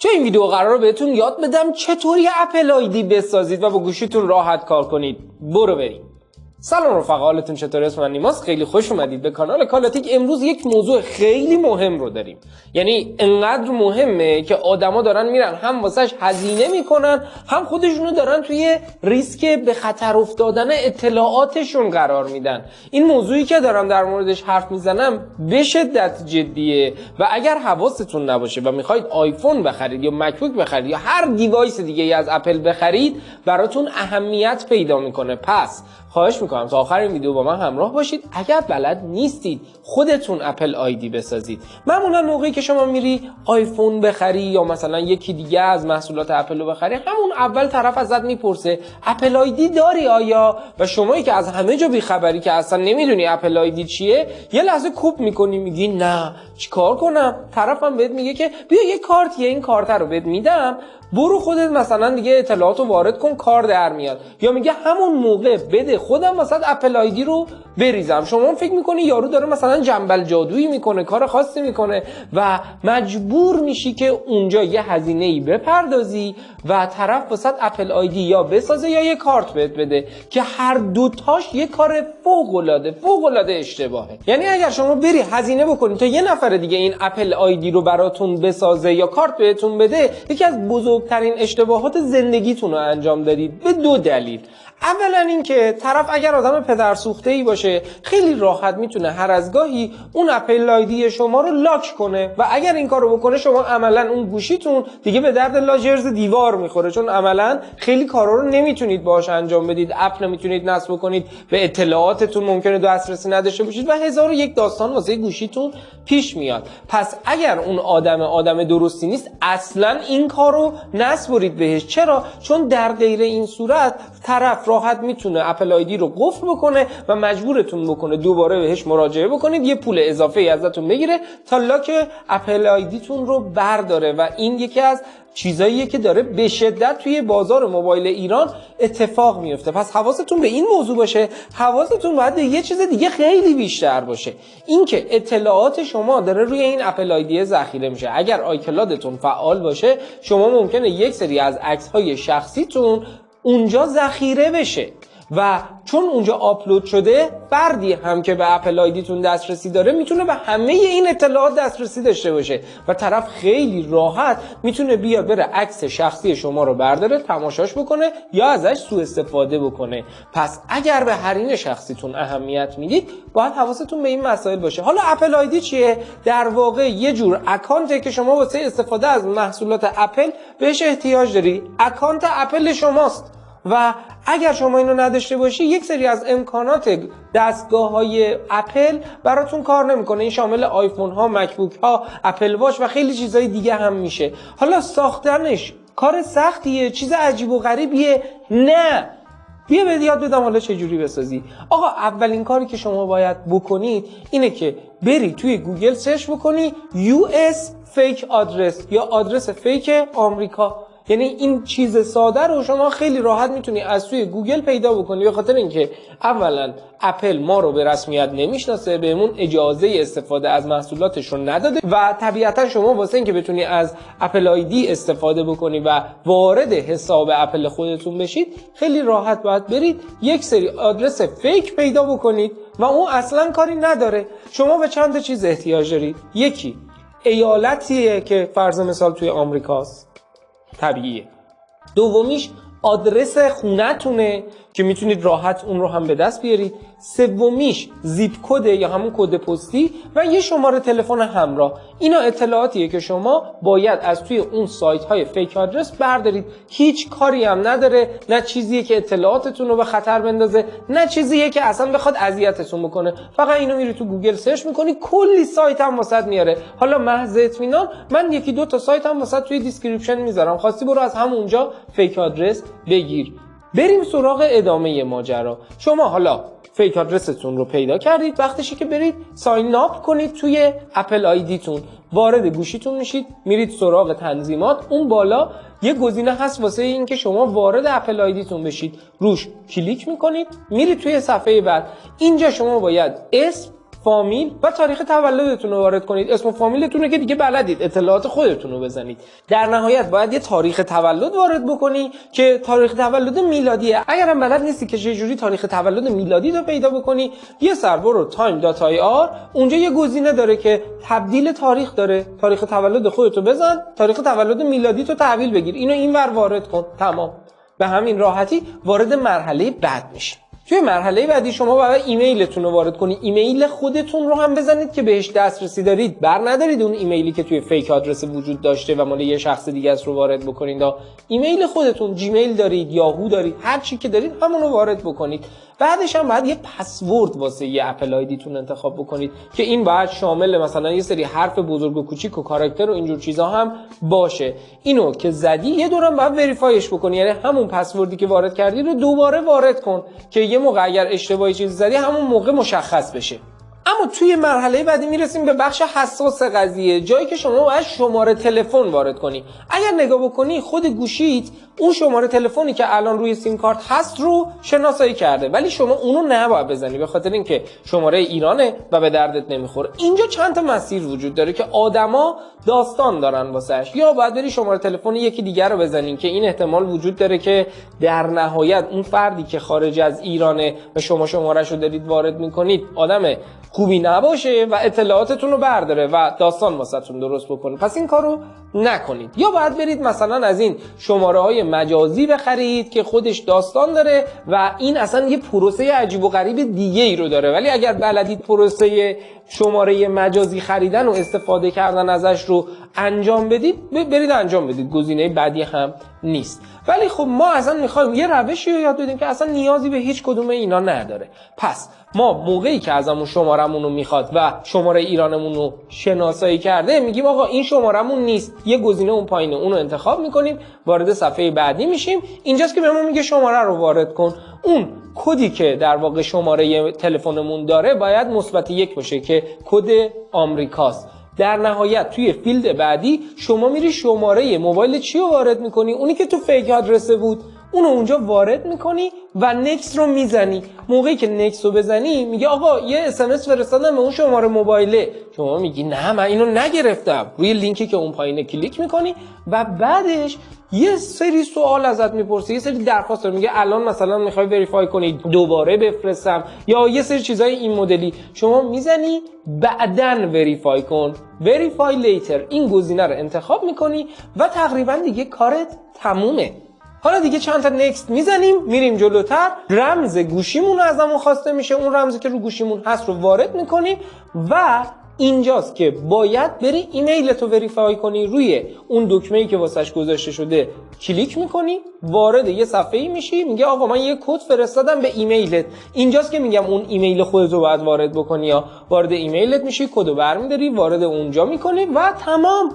چه این ویدیو قراره بهتون یاد بدم چطوری اپل آیدی بسازید و با گوشیتون راحت کار کنید. برو بریم. سلام رفقا، حالتون چطوره؟ اسم من نیماست. خیلی خوش اومدید به کانال کالاتیک. امروز یک موضوع خیلی مهم رو داریم، یعنی انقدر مهمه که آدما دارن میرن هم واسش هزینه میکنن، هم خودشونو دارن توی ریسک به خطر افتادن اطلاعاتشون قرار میدن. این موضوعی که دارم در موردش حرف میزنم به شدت جدیه و اگر حواستون نباشه و میخواید آیفون بخرید یا مکبوک بخرید یا هر دیوایس دیگه از اپل بخرید، براتون اهمیت پیدا میکنه. پس خواهش میکنم تا آخر این ویدیو با من همراه باشید. اگر بلد نیستید خودتون اپل آیدی بسازید. معمولا موقعی که شما میری آیفون بخری یا مثلا یکی دیگه از محصولات اپل رو بخری، همون اول طرف ازت میپرسه اپل آیدی داری آیا؟ و شمایی که از همه جا بیخبری که اصلا نمیدونی اپل آیدی چیه، یه لحظه کوب میکنی میگی نه چیکار کنم؟ طرفم بهت میگه که بیا یه کارتیه، این کارت رو بهت میدم، برو خودت مثلا دیگه اطلاعاتو وارد کن، کار در میاد. یا میگه همون موقع بده خودم مثلا اپل آیدی رو بریزم. شما فکر میکنی یارو داره مثلا جنبل جادویی میکنه، کار خاصی میکنه و مجبور میشی که اونجا یه هزینه‌ای بپردازی و طرف واسه اپل آیدی یا بسازه یا یه کارت بهت بده که هر دوتاش یه کار فوق العاده اشتباهه. یعنی اگر شما بری هزینه بکنید تا یه نفر دیگه این اپل آیدی رو براتون بسازه یا کارت بهتون بده، یکی از بزرگترین اشتباهات زندگیتون رو انجام دادید به دو دلیل. اولا این که طرف اگر آدم پدرسوخته‌ای باشه خیلی راحت میتونه هر از گاهی اون اپل آیدی شما رو لاک کنه و اگر این کارو بکنه شما عملا اون گوشیتون دیگه به درد لاجرز دیوار میخوره، چون عملا خیلی کارا رو نمیتونید باهاش انجام بدید. اپ نمیتونید نصب کنید، به اطلاعاتتون ممکنه دسترسی نداشته باشید و هزار و یک داستان واسه گوشیتون پیش میاد. پس اگر اون آدم درستی نیست، اصلا این کارو نسپرید بهش. چرا؟ چون در غیر این صورت طرف راحت میتونه اپل آیدی رو قفل بکنه و مجبورتون بکنه دوباره بهش مراجعه بکنید، یه پول اضافه ازتون بگیره تا لاک اپل آیدیتون رو برداره و این یکی از چیزاییه که داره به شدت توی بازار موبایل ایران اتفاق میفته. پس حواستون به این موضوع باشه. حواستون باید به یه چیز دیگه خیلی بیشتر باشه، این که اطلاعات شما داره روی این اپل آیدی ذخیره میشه. اگر آیکلادتون فعال باشه، شما ممکنه یک سری از عکس‌های شخصیتون اونجا ذخیره بشه و چون اونجا آپلود شده، فردی هم که به اپل آیدیتون دسترسی داره میتونه به همه این اطلاعات دسترسی داشته باشه و طرف خیلی راحت میتونه بیاد بره عکس شخصی شما رو برداره، تماشاش بکنه یا ازش سوء استفاده بکنه. پس اگر به حریم شخصیتون اهمیت میدید، باید حواستون به این مسائل باشه. حالا اپل آیدی چیه؟ در واقع یه جور اکانته که شما واسه استفاده از محصولات اپل بهش احتیاج داری. اکانت اپل شماست و اگر شما اینو نداشته باشی، یک سری از امکانات دستگاه‌های اپل براتون کار نمیکنه. این شامل آیفون ها، مکبوک ها، اپل واچ و خیلی چیزای دیگه هم میشه. حالا ساختنش کار سختیه، چیز عجیب و غریبیه؟ نه. بیا بهت یاد بدم حالا چه جوری بسازی. آقا اولین کاری که شما باید بکنید اینه که بری توی گوگل سرچ بکنی US فیک آدرس یا آدرس فیک آمریکا. یعنی این چیز ساده رو شما خیلی راحت میتونی از توی گوگل پیدا بکنی، به خاطر اینکه اولا اپل ما رو به رسمیت نمیشناسه، بهمون اجازه استفاده از محصولاتش رو نداده و طبیعتا شما واسه اینکه بتونی از اپل آیدی استفاده بکنی و وارد حساب اپل خودتون بشید، خیلی راحت باید برید یک سری آدرس فیک پیدا بکنید و اون اصلا کاری نداره. شما به چند تا چیز احتیاج دارید. یکی ایالتیه که فرض مثال توی آمریکاست، طبیعیه. دومیش آدرس خونه‌تونه که میتونید راحت اون رو هم به دست بیارید. سومیش زیپ کد یا همون کد پستی و یه شماره تلفن همراه. اینا اطلاعاتیه که شما باید از توی اون سایت های فیک آدرس بردارید. هیچ کاری هم نداره، نه چیزیه که اطلاعاتتون رو به خطر بندازه، نه چیزیه که اصلا بخواد اذیتتون بکنه. فقط اینو میری تو گوگل سرچ میکنی، کلی سایت هم واسط میاره. حالا محض اطمینان من یکی دو تا سایت هم واسط توی دیسکریپشن میذارم، خواستی برو از همونجا فیک آدرس بگیر. بریم سراغ ادامه ماجرا. شما حالا فیک آدرستون رو پیدا کردید، وقتشه که برید ساین اپ کنید توی اپل آیدیتون. وارد گوشیتون میشید، میرید سراغ تنظیمات. اون بالا یه گزینه هست واسه این که شما وارد اپل آیدیتون بشید، روش کلیک میکنید، میرید توی صفحه بعد. اینجا شما باید اسم، فامیل و تاریخ تولدتون رو وارد کنید. اسم و فامیلتون رو که دیگه بلدید، اطلاعات خودتون رو بزنید. در نهایت باید یه تاریخ تولد وارد بکنی که تاریخ تولد میلادیه. اگر هم بلد نیستی که چجوری تاریخ تولد میلادی رو پیدا بکنی، یه سر برو time.ir، اونجا یه گزینه داره که تبدیل تاریخ داره. تاریخ تولد خودت رو بزن، تاریخ تولد میلادی تو تحویل بگیر، اینو اینور وارد کن، تمام. به همین راحتی وارد مرحله بعد میشی. توی مرحله بعدی شما باید ایمیلتون رو وارد کنید. ایمیل خودتون رو هم بزنید که بهش دسترسی دارید. بر ندارید اون ایمیلی که توی فیک آدرس وجود داشته و مال یه شخص دیگه است رو وارد بکنید. ایمیل خودتون، جیمیل دارید، یاهو دارید، هر چی که دارید همون رو وارد بکنید. بعدش هم باید یه پسورد واسه یه اپل آیدیتون انتخاب بکنید که این باید شامل مثلا یه سری حرف بزرگ و کوچیک و کاراکتر و اینجور چیزا هم باشه. اینو که زدی یه دورم باید وریفایش بکنی، یعنی همون پسوردی که وارد کردی رو دوباره وارد کن که یه موقع اگر اشتباهی چیزی زدی همون موقع مشخص بشه. اما توی مرحله بعدی میرسیم به بخش حساس قضیه، جایی که شما باید شماره تلفن وارد کنی. اگر نگاه بکنی خود گوشیت اون شماره تلفنی که الان روی سیم کارت هست رو شناسایی کرده، ولی شما اونو نباید بزنی به خاطر اینکه شماره ایرانه و به دردت نمیخوره. اینجا چند تا مسیر وجود داره که آدما داستان دارن واسش. یا باید بری شماره تلفن یکی دیگر رو بزنین که این احتمال وجود داره که در نهایت اون فردی که خارج از ایرانه و شما شماره‌اش رو دارید وارد میکنید آدم خوبی نباشه و اطلاعاتتون رو برداره و داستان واسهتون درست بکنه. پس این کارو نکنید. یا باید برید مثلا از این شماره‌های مجازی بخرید که خودش داستان داره و این اصلا یه پروسه عجیب و غریب دیگه ای رو داره، ولی اگر بلدید پروسه شماره مجازی خریدن و استفاده کردن ازش رو انجام بدید، برید انجام بدید، گزینه بعدی هم نیست. ولی خب ما اصلا میخوایم یه روشی رو یاد بدیم که اصلا نیازی به هیچ کدوم اینا نداره. پس ما موقعی که ازمون شمارمون رو میخواد و شماره ایرانمون رو شناسایی کرده میگیم آقا این شمارمون نیست، یه گزینه اون پایینه، اون رو انتخاب میکنیم، وارد صفحه بعدی میشیم. اینجاست که بهمون میگه شماره رو وارد کن. اون کدی که در واقع شماره تلفنمون داره باید +1 باشه که کد آمریکاست. در نهایت توی فیلد بعدی شما میری شماره موبایل چی رو وارد میکنی؟ اونی که تو فیک آدرسه بود اونو اونجا وارد میکنی و نکست رو میزنی. موقعی که نکست رو بزنی میگه آقا یه اسمس فرستادم به اون شماره موبایله. شما میگی نه من اینو نگرفتم. روی لینکی که اون پایینه کلیک میکنی و بعدش یه سری سوال ازت میپرسه، یه سری درخواست داره. میگه الان مثلا میخوای وریفای کنی دوباره بفرستم یا یه سری چیزای این مدلی. شما میزنی بعدن وریفای کن، وریفای لیتر، این گزینه رو انتخاب میکنی و تقریبا دیگه کارت تمومه. حالا دیگه چند تا نکست میزنیم، میریم جلوتر. رمز گوشیمون ازمون خواسته میشه، اون رمزی که رو گوشیمون هست رو وارد میکنیم و اینجاست که باید بری ایمیلتو وریفای کنی. روی اون دکمه‌ای که واسش گذاشته شده کلیک میکنی، وارد یه صفحه‌ای میشی، میگه آقا من یه کد فرستادم به ایمیلت. اینجاست که میگم اون ایمیل خودتو باید وارد بکنی. یا وارد ایمیلت میشی، کدو برمی‌داری، وارد اونجا میکنی و تمام.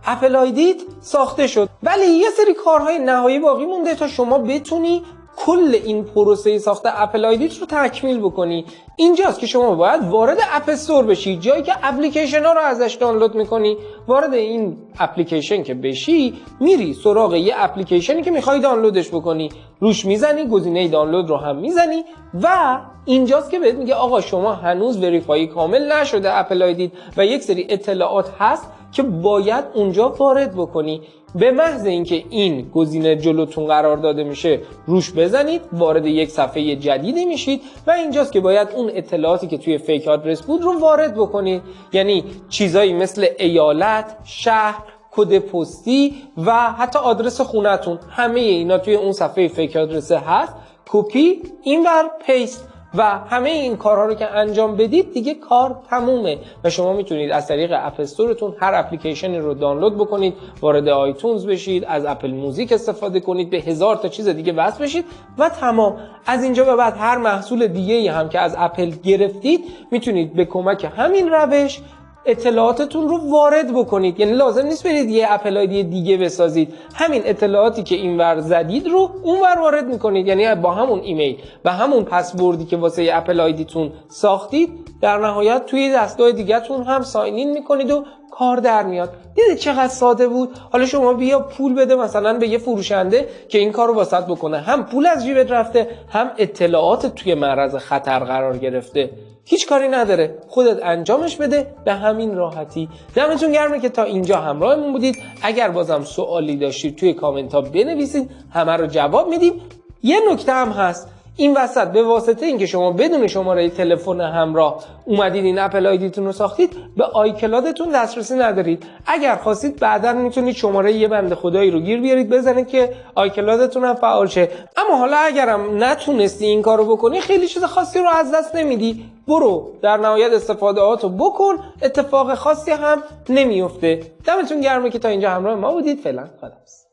اپل آیدیت ساخته شد. ولی یه سری کارهای نهایی باقی مونده تا شما بتونی کل این پروسه ساخت اپل آیدیت رو تکمیل بکنی. اینجاست که شما باید وارد اپ استور بشی، جایی که اپلیکیشن ها رو ازش دانلود میکنی. وارد این اپلیکیشن که بشی، میری سراغ یه اپلیکیشنی که میخوای دانلودش بکنی، روش میزنی، گزینه دانلود رو هم میزنی و اینجاست که بهت میگه آقا شما هنوز وریفای کامل نشده اپل آیدیت و یک سری اطلاعات هست که باید اونجا وارد بکنی. به محض اینکه این گزینه جلوتون قرار داده میشه روش بزنید، وارد یک صفحه جدیدی میشید و اینجاست که باید اون اطلاعاتی که توی فیک آدرس بود رو وارد بکنید. یعنی چیزایی مثل ایالت، شهر، کد پستی و حتی آدرس خونتون، همه اینا توی اون صفحه فیک آدرس هست. کپی، اینور پیست و همه این کارها رو که انجام بدید دیگه کار تمومه و شما میتونید از طریق اپ استورتون هر اپلیکیشنی رو دانلود بکنید، وارد آیتونز بشید، از اپل موزیک استفاده کنید، به 1000 تا چیز دیگه وصل بشید و تمام. از اینجا به بعد هر محصول دیگه‌ای هم که از اپل گرفتید میتونید به کمک همین روش اطلاعاتتون رو وارد بکنید. یعنی لازم نیست برید یه اپل آیدی دیگه بسازید، همین اطلاعاتی که اینور زدید رو اونور وارد میکنید. یعنی با همون ایمیل و همون پسوردی که واسه اپل آیدیتون ساختید در نهایت توی دستگاه دیگه‌تون هم ساین این میکنید و کار در میاد. دیدید چقدر ساده بود؟ حالا شما بیا پول بده مثلا به یه فروشنده که این کارو واسط بکنه، هم پول از جیبت رفته، هم اطلاعات توی معرض خطر قرار گرفته. هیچ کاری نداره، خودت انجامش بده به همین راحتی. دمتون گرمه که تا اینجا همراهمون بودید. اگر بازم سوالی داشتید توی کامنت ها بنویسید، همه رو جواب میدیم. یه نکته هم هست، این وسط به واسطه اینکه شما بدون شماره تلفن همراه اومدید این اپل آیدیتون رو ساختید، به آیکلادتون دسترسی ندارید. اگر خواستید بعداً میتونید شماره یه بنده خدایی رو گیر بیارید بزنید که آیکلادتون هم فعال شه. اما حالا اگرم نتونستی این کارو بکنی، خیلی چیز خاصی رو از دست نمیدی. برو در نهایت استفادهاتو بکن، اتفاق خاصی هم نمیفته. دمتون گرمه که تا اینجا همراه ما بودید. فعلا خداحافظ.